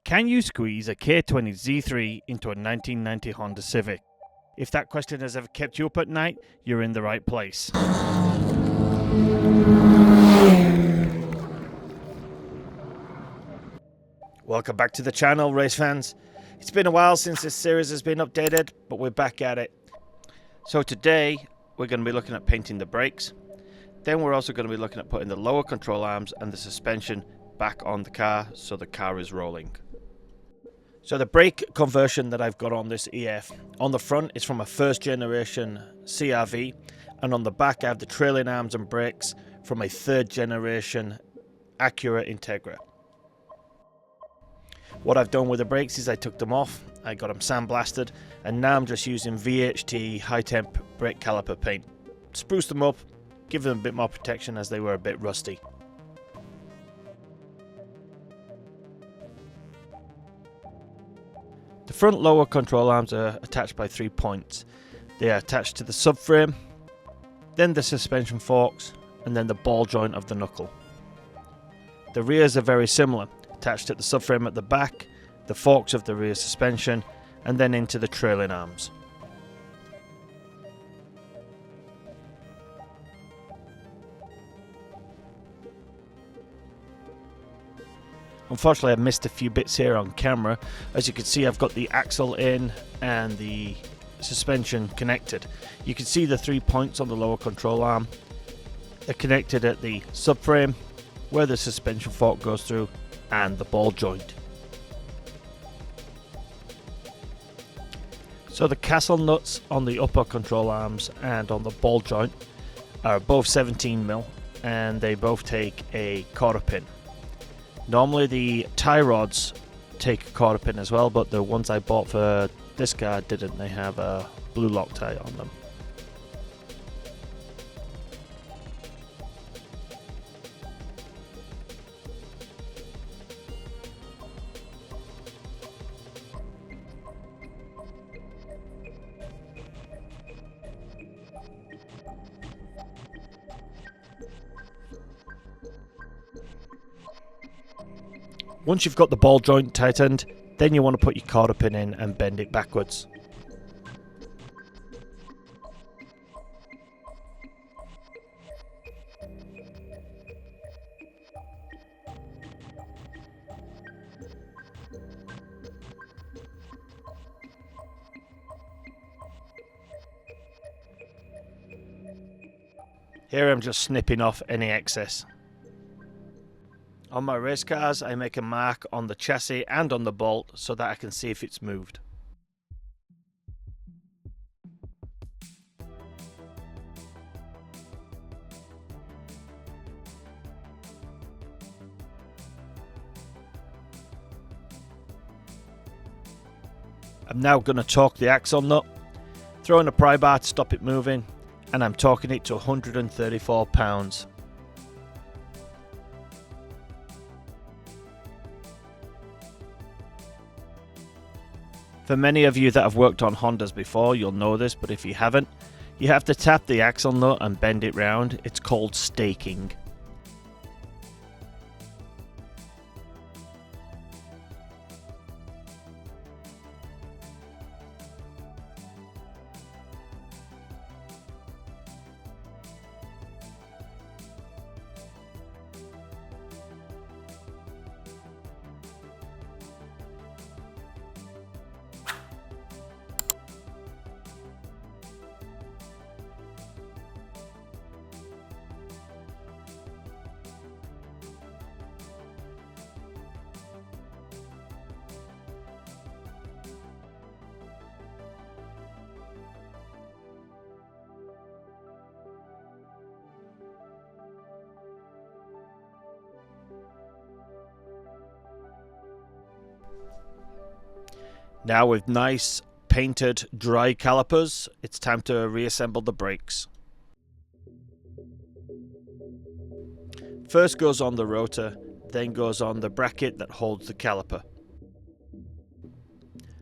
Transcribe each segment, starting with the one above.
Can you squeeze a K20 Z3 into a 1990 Honda Civic? If that question has ever kept you up at night, you're in the right place. Welcome back to the channel, race fans. It's been a while since this series has been updated, but we're back at it. So today, we're going to be looking at painting the brakes. Then we're also going to be looking at putting the lower control arms and the suspension back on the car so the car is rolling. So the brake conversion that I've got on this EF, on the front is from a first generation CRV, and on the back I have the trailing arms and brakes from a third generation Acura Integra. What I've done with the brakes is I took them off, I got them sandblasted, and now I'm just using VHT high temp brake caliper paint. Spruce them up, give them a bit more protection as they were a bit rusty. The front lower control arms are attached by 3 points. They are attached to the subframe, then the suspension forks, and then the ball joint of the knuckle. The rears are very similar, attached at the subframe at the back, the forks of the rear suspension, and then into the trailing arms. Unfortunately, I missed a few bits here on camera. As you can see, I've got the axle in and the suspension connected. You can see the 3 points on the lower control arm. They're connected at the subframe, where the suspension fork goes through, and the ball joint. So the castle nuts on the upper control arms and on the ball joint are both 17mm, and they both take a quarter pin. Normally the tie rods take a quarter pin as well, but the ones I bought for this car didn't. They have a blue Loctite on them. Once you've got the ball joint tightened, then you want to put your quarter pin in and bend it backwards. Here I'm just snipping off any excess. On my race cars, I make a mark on the chassis and on the bolt so that I can see if it's moved. I'm now going to torque the axle nut, throw in a pry bar to stop it moving, and I'm torquing it to 134 pounds. For many of you that have worked on Hondas before, you'll know this, but if you haven't, you have to tap the axle nut and bend it round. It's called staking. Now with nice painted dry calipers, it's time to reassemble the brakes. First goes on the rotor, then goes on the bracket that holds the caliper.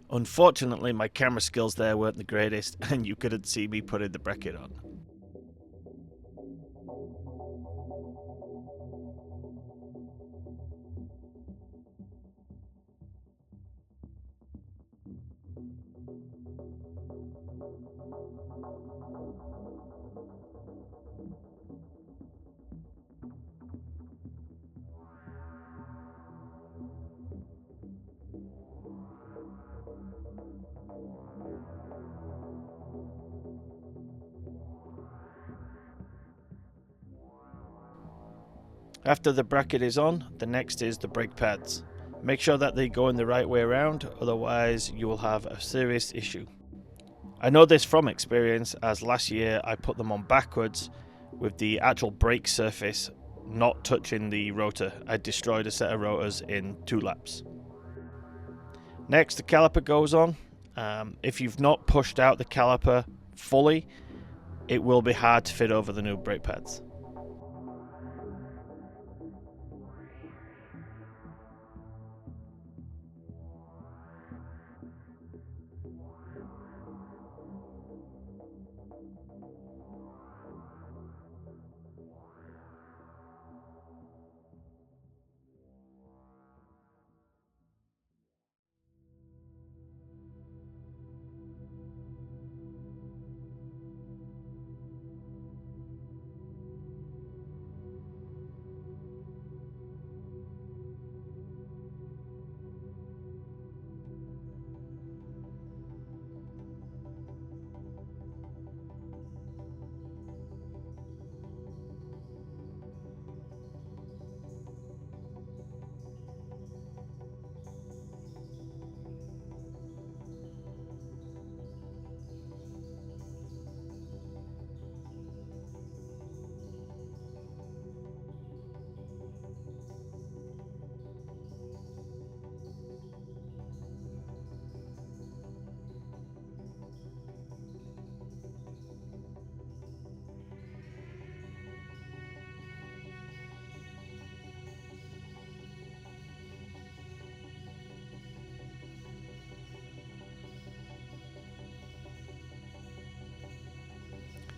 Unfortunately, my camera skills there weren't the greatest and you couldn't see me putting the bracket on. After the bracket is on, the next is the brake pads. Make sure that they go in the right way around, otherwise you will have a serious issue. I know this from experience, as last year I put them on backwards with the actual brake surface not touching the rotor. I destroyed a set of rotors in 2 laps. Next, the caliper goes on. If you've not pushed out the caliper fully, it will be hard to fit over the new brake pads.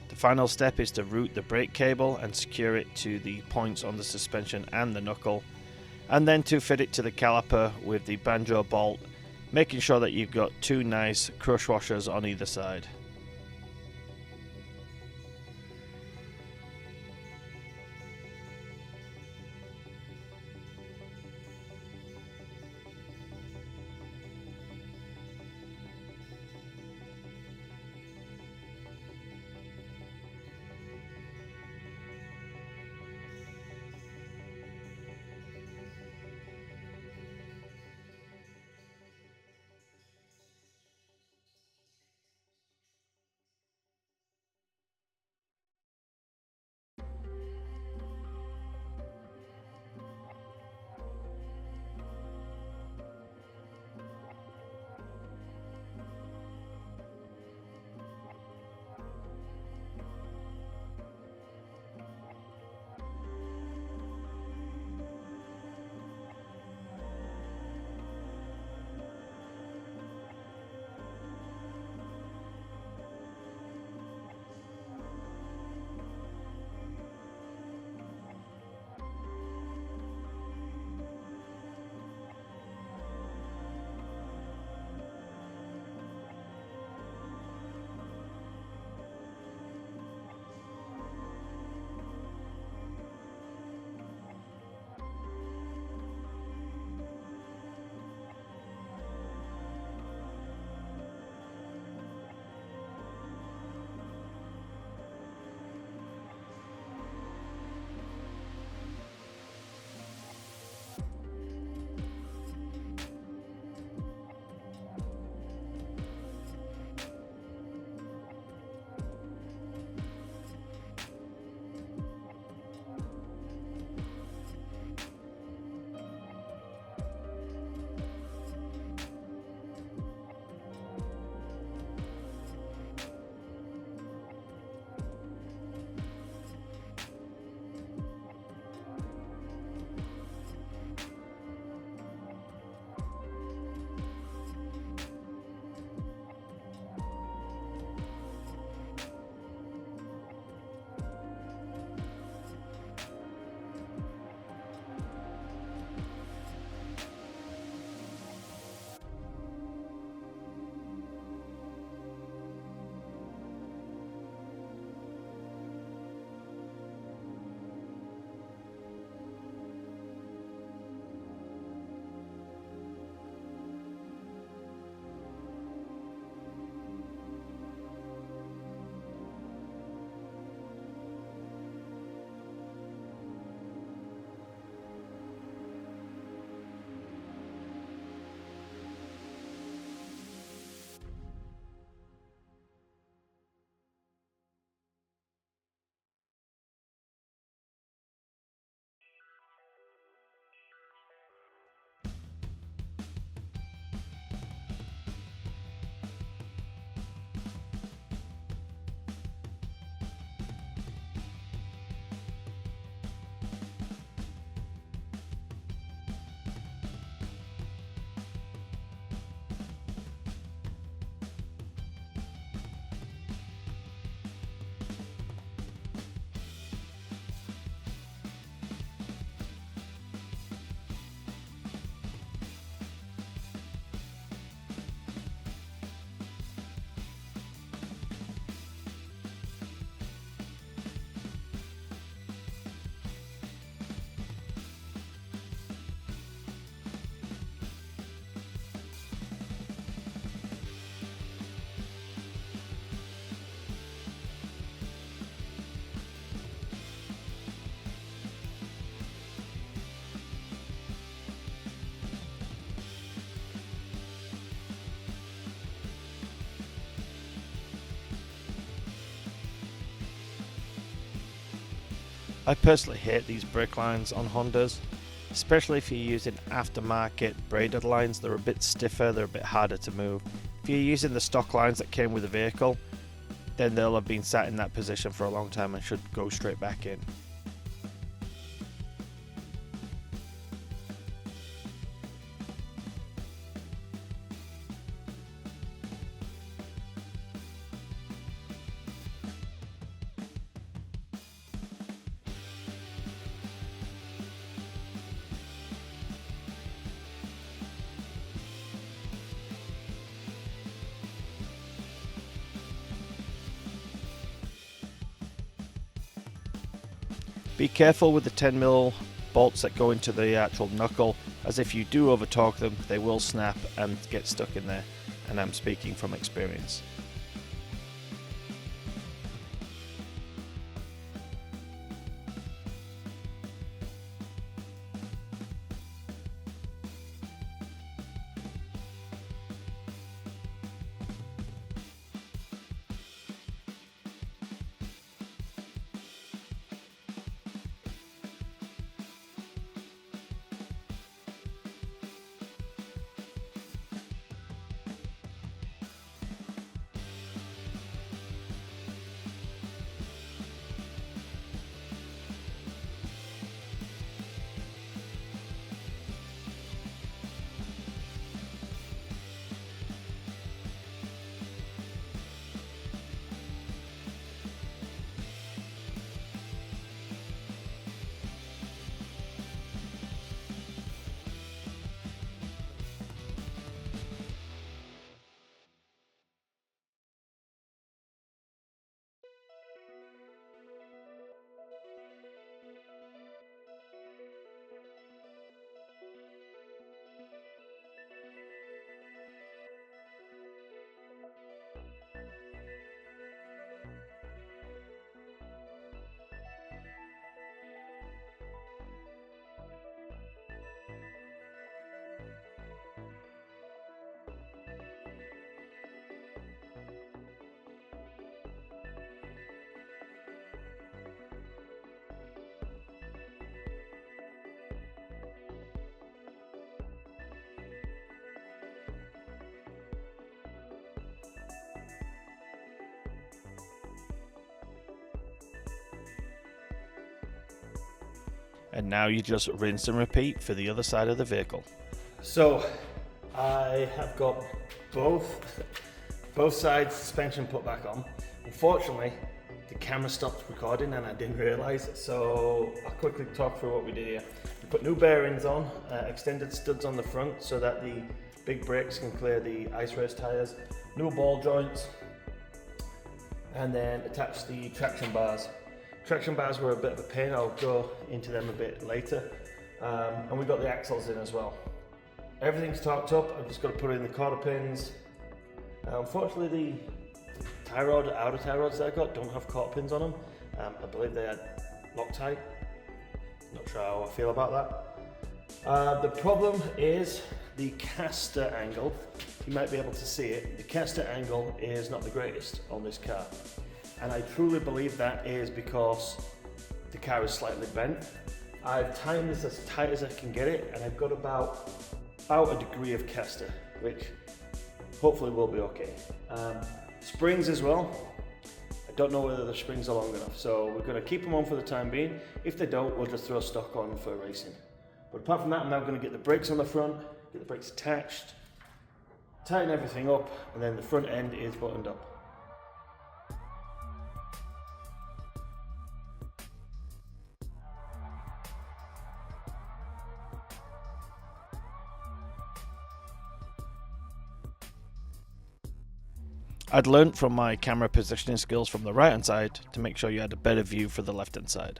The final step is to route the brake cable and secure it to the points on the suspension and the knuckle, and then to fit it to the caliper with the banjo bolt, making sure that you've got 2 nice crush washers on either side. I personally hate these brake lines on Hondas, especially if you're using aftermarket braided lines. They're a bit stiffer, they're a bit harder to move. If you're using the stock lines that came with the vehicle, then they'll have been sat in that position for a long time and should go straight back in. Be careful with the 10mm bolts that go into the actual knuckle, as if you do over torque them, they will snap and get stuck in there, and I'm speaking from experience. And now you just rinse and repeat for the other side of the vehicle. So I have got both sides suspension put back on. Unfortunately, the camera stopped recording and I didn't realise, so I'll quickly talk through what we did here. We put new bearings on, extended studs on the front so that the big brakes can clear the ice race tyres, new ball joints, and then attach the traction bars. Traction bars were a bit of a pain, I'll go into them a bit later. And we got the axles in as well. Everything's torqued up, I've just got to put in the quarter pins. Unfortunately the tie rod, outer tie rods that I got don't have quarter pins on them. I believe they had Loctite. Not sure how I feel about that. The problem is the caster angle. You might be able to see it. The caster angle is not the greatest on this car. And I truly believe that is because the car is slightly bent. I've tightened this as tight as I can get it, and I've got about a degree of caster, which hopefully will be okay. Springs as well. I don't know whether the springs are long enough, so we're going to keep them on for the time being. If they don't, we'll just throw stock on for racing. But apart from that, I'm now going to get the brakes on the front, get the brakes attached, tighten everything up, and then the front end is buttoned up. I'd learnt from my camera positioning skills from the right hand side to make sure you had a better view for the left hand side.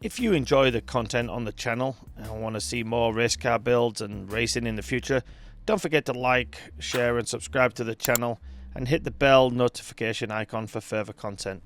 If you enjoy the content on the channel and want to see more race car builds and racing in the future, don't forget to like, share and subscribe to the channel and hit the bell notification icon for further content.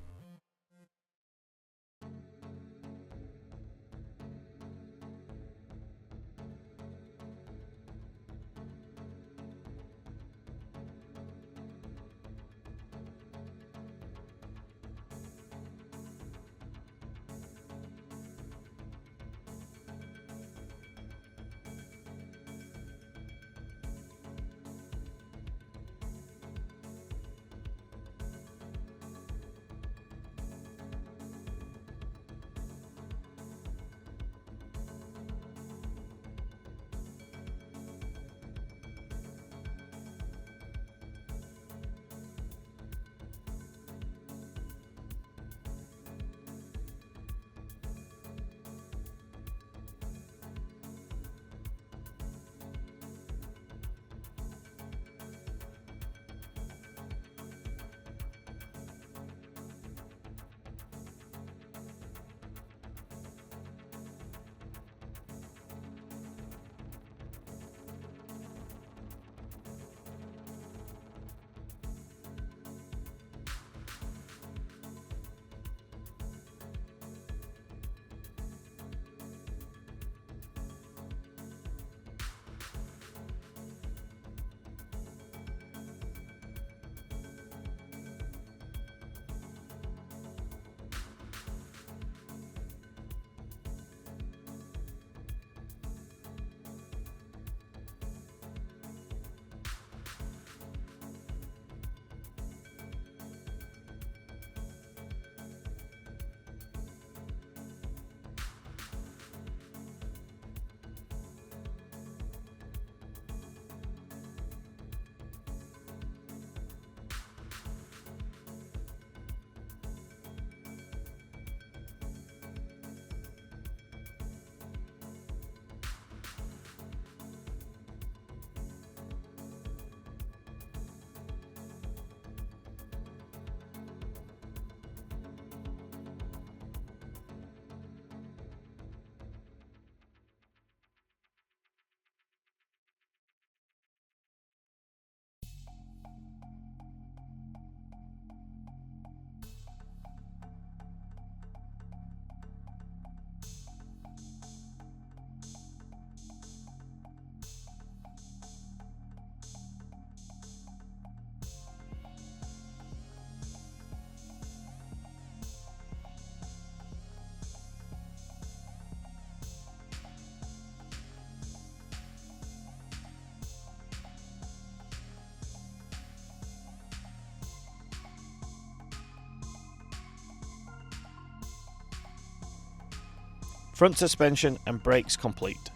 Front suspension and brakes complete.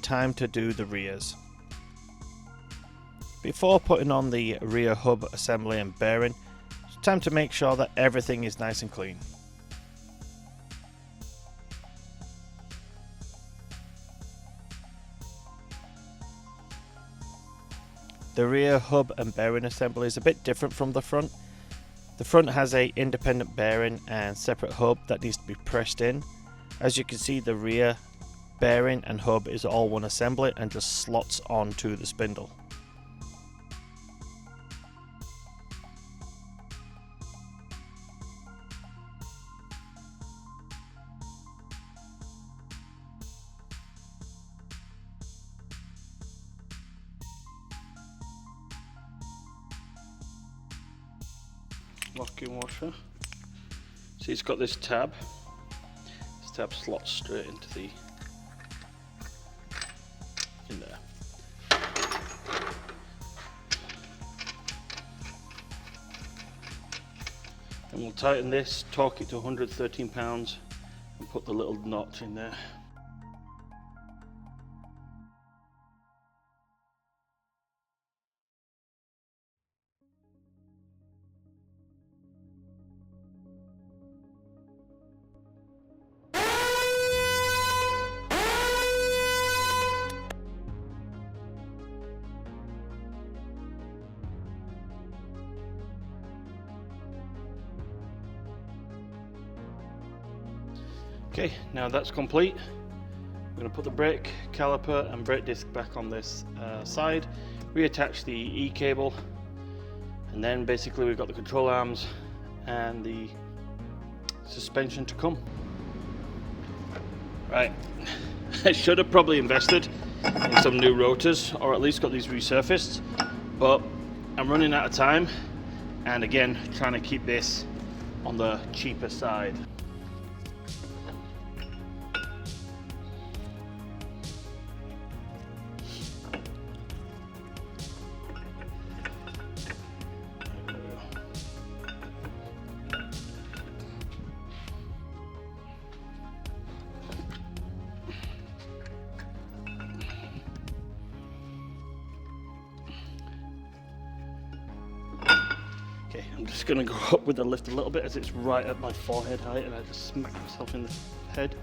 Time to do the rears. Before putting on the rear hub assembly and bearing, it's time to make sure that everything is nice and clean. The rear hub and bearing assembly is a bit different from the front. The front has an independent bearing and separate hub that needs to be pressed in. As you can see, the rear bearing and hub is all one assembly and just slots onto the spindle. Locking washer. See, it's got this tab. This tab slots straight into the in there. And we'll tighten this, torque it to 113 pounds, and put the little notch in there. Okay, now that's complete. I'm going to put the brake caliper and brake disc back on this side, reattach the E cable, and then basically we've got the control arms and the suspension to come. Right, I should have probably invested in some new rotors, or at least got these resurfaced, but I'm running out of time, and again trying to keep this on the cheaper side. Okay, I'm just going to go up with the lift a little bit as it's right at my forehead height and I just smack myself in the head.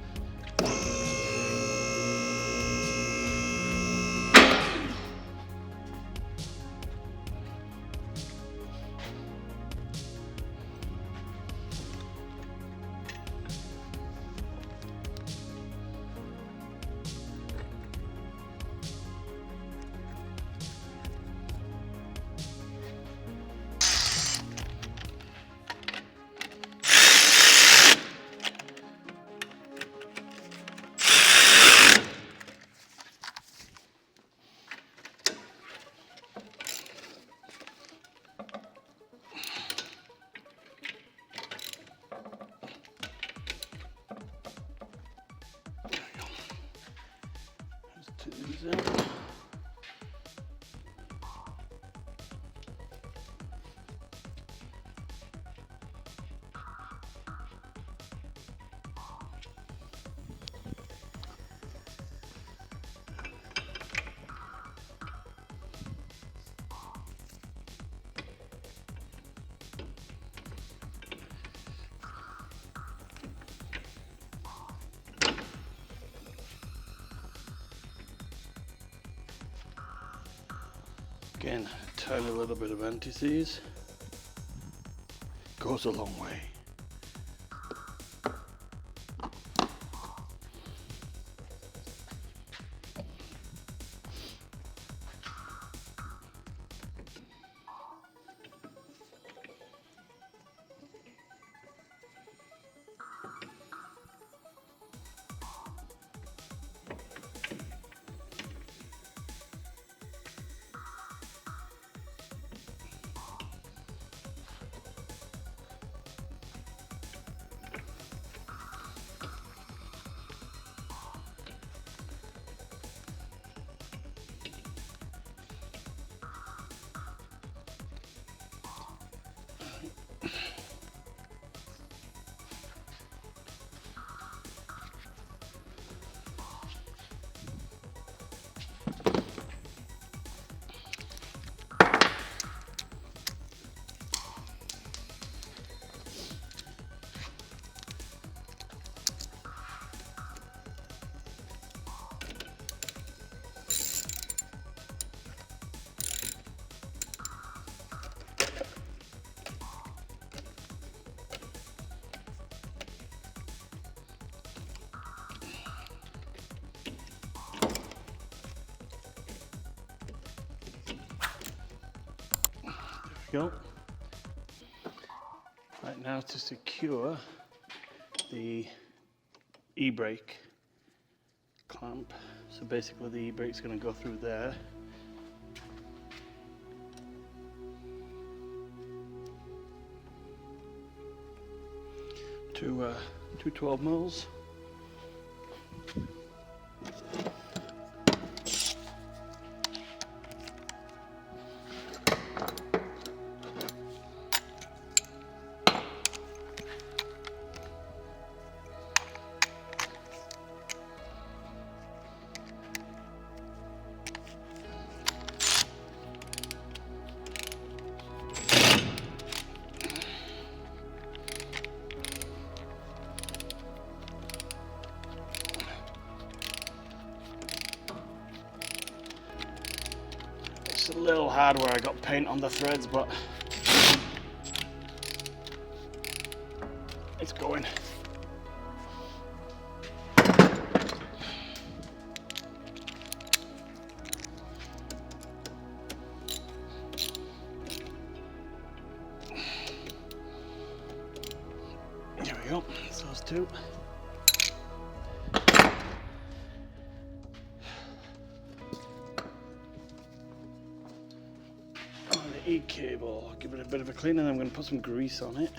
Again, a tiny little bit of anti-seize goes a long way. Go. Right, now to secure the e-brake clamp. So basically the e-brake's going to go through there. To 12 mils. It's a little hard where I got paint on the threads, but it's going. go, that's those two. On the E-cable, give it a bit of a clean, and I'm going to put some grease on it.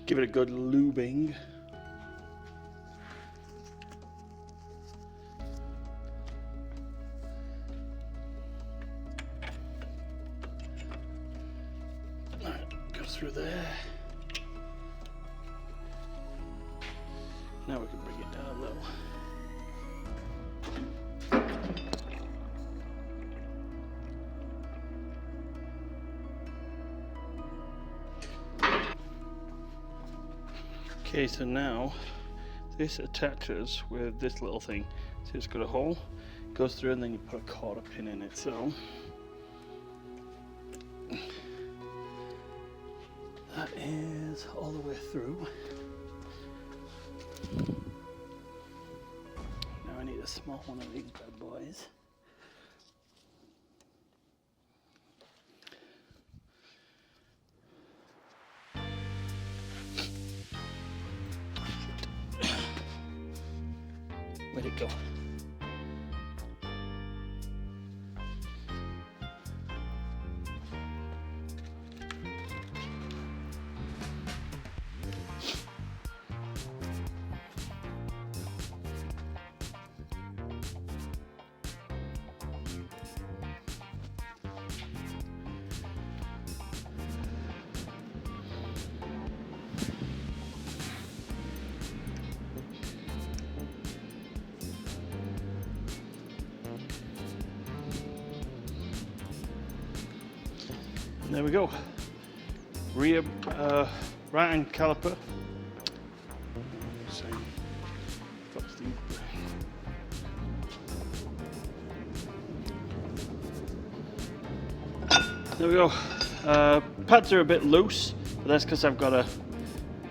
Give it a good lubing. Through there. Now we can bring it down low. Okay, so now this attaches with this little thing. So it's got a hole, goes through, and then you put a quarter pin in it. So that is all the way through. Now I need a small one of these bad boys. Where'd it go? And there we go. Rear right-hand caliper. So, there we go. Pads are a bit loose, but that's because I've got to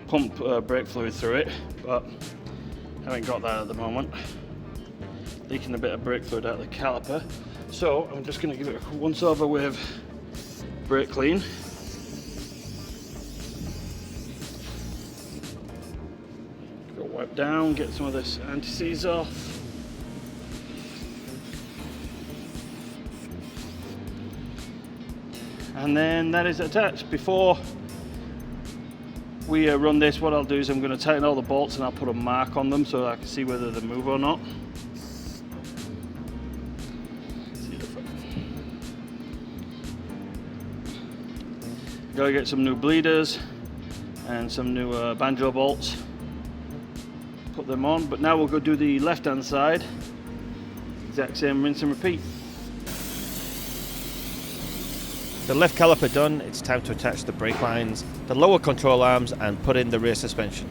pump brake fluid through it, but I haven't got that at the moment. Leaking a bit of brake fluid out of the caliper. So I'm just going to give it a once over with brake clean. Go wipe down, get some of this anti-seize off. And then that is attached. Before we run this, what I'll do is I'm going to tighten all the bolts and I'll put a mark on them so I can see whether they move or not. Gotta get some new bleeders and some new banjo bolts. Put them on, but now we'll go do the left-hand side. Exact same rinse and repeat. The left caliper done, it's time to attach the brake lines, the lower control arms, and put in the rear suspension.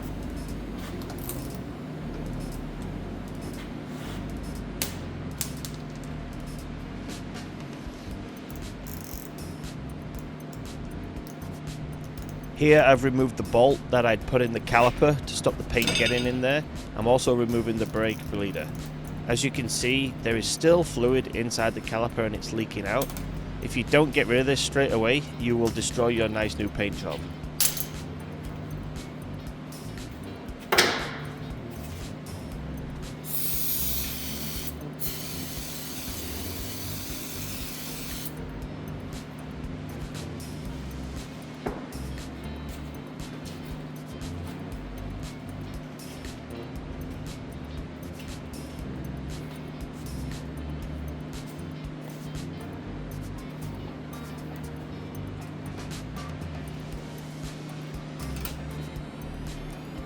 Here I've removed the bolt that I'd put in the caliper to stop the paint getting in there. I'm also removing the brake bleeder. As you can see, there is still fluid inside the caliper and it's leaking out. If you don't get rid of this straight away, you will destroy your nice new paint job.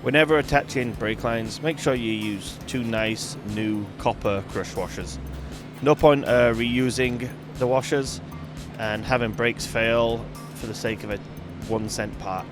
Whenever attaching brake lines, make sure you use two nice new copper crush washers. No point reusing the washers and having brakes fail for the sake of a 1-cent part.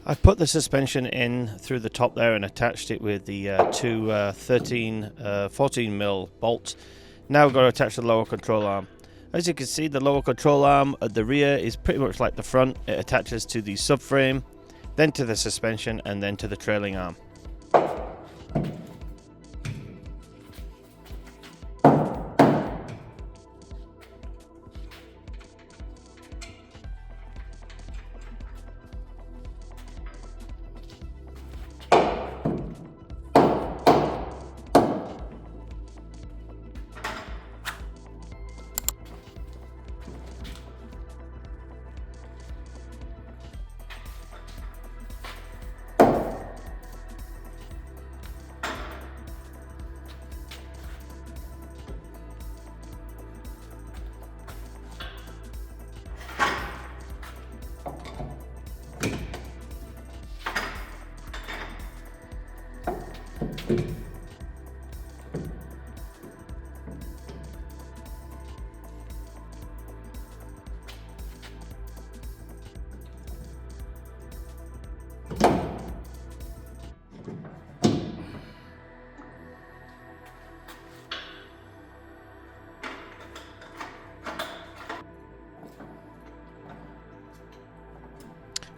I put the suspension in through the top there and attached it with the two 14mm bolts. Now we've got to attach the lower control arm. As you can see, the lower control arm at the rear is pretty much like the front. It attaches to the subframe, then to the suspension, and then to the trailing arm.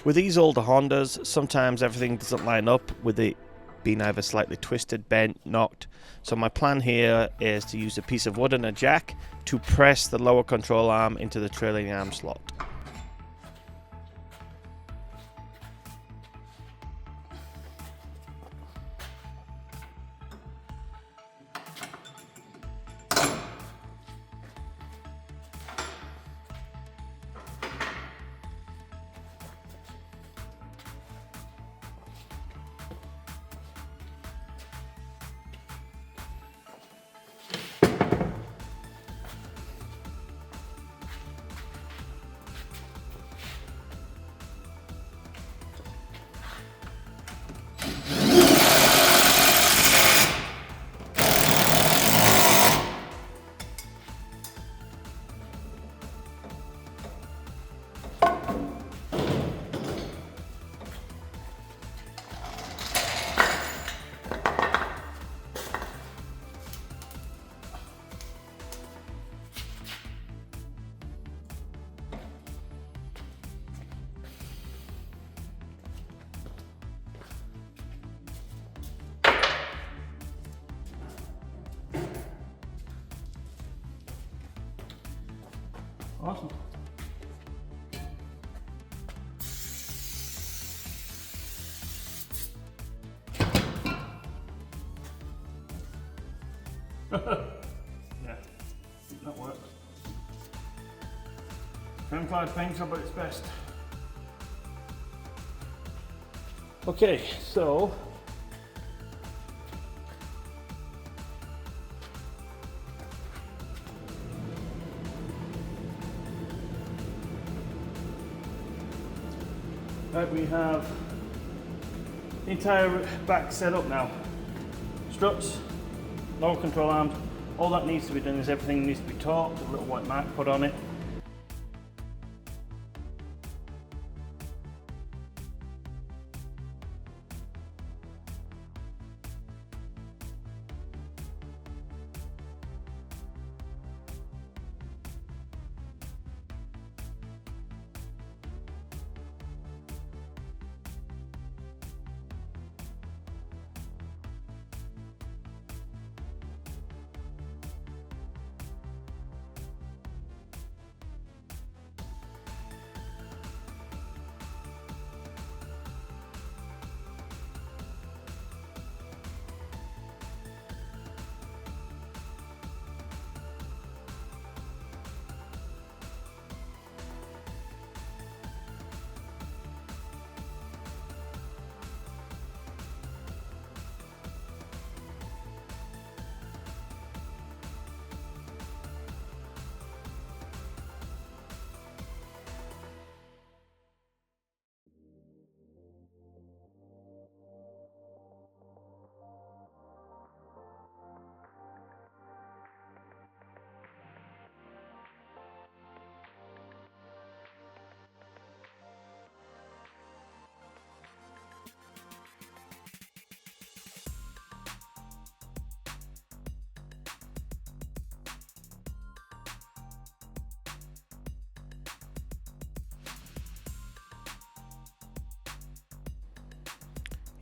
With these older Hondas, sometimes everything doesn't line up with it being either slightly twisted, bent, knocked. So my plan here is to use a piece of wood and a jack to press the lower control arm into the trailing arm slot. Awesome. Yeah, that works. 25 paint job at its best. Okay, so right, we have the entire back set up now. Struts, lower control arms, all that needs to be done is everything needs to be torqued, a little white mark put on it.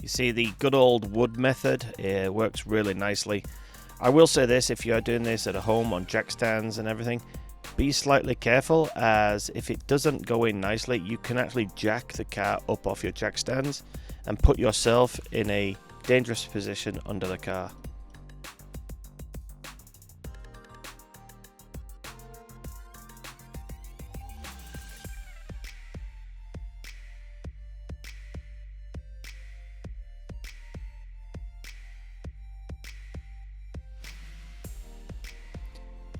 You see, the good old wood method works really nicely. I will say this, if you are doing this at home on jack stands and everything, be slightly careful, as if it doesn't go in nicely, you can actually jack the car up off your jack stands and put yourself in a dangerous position under the car.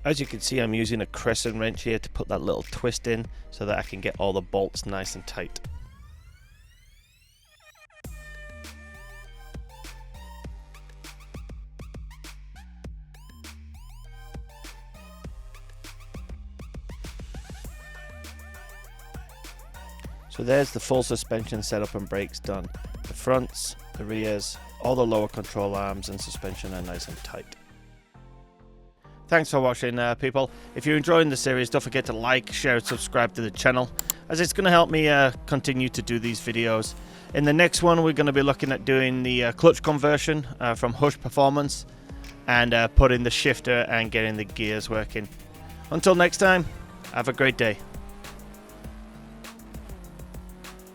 As you can see, I'm using a crescent wrench here to put that little twist in so that I can get all the bolts nice and tight. So there's the full suspension setup and brakes done. The fronts, the rears, all the lower control arms and suspension are nice and tight. Thanks for watching, people. If you're enjoying the series, don't forget to like, share and subscribe to the channel, as it's going to help me continue to do these videos. In the next one, we're going to be looking at doing the clutch conversion from Hush Performance and putting the shifter and getting the gears working. Until next time, have a great day.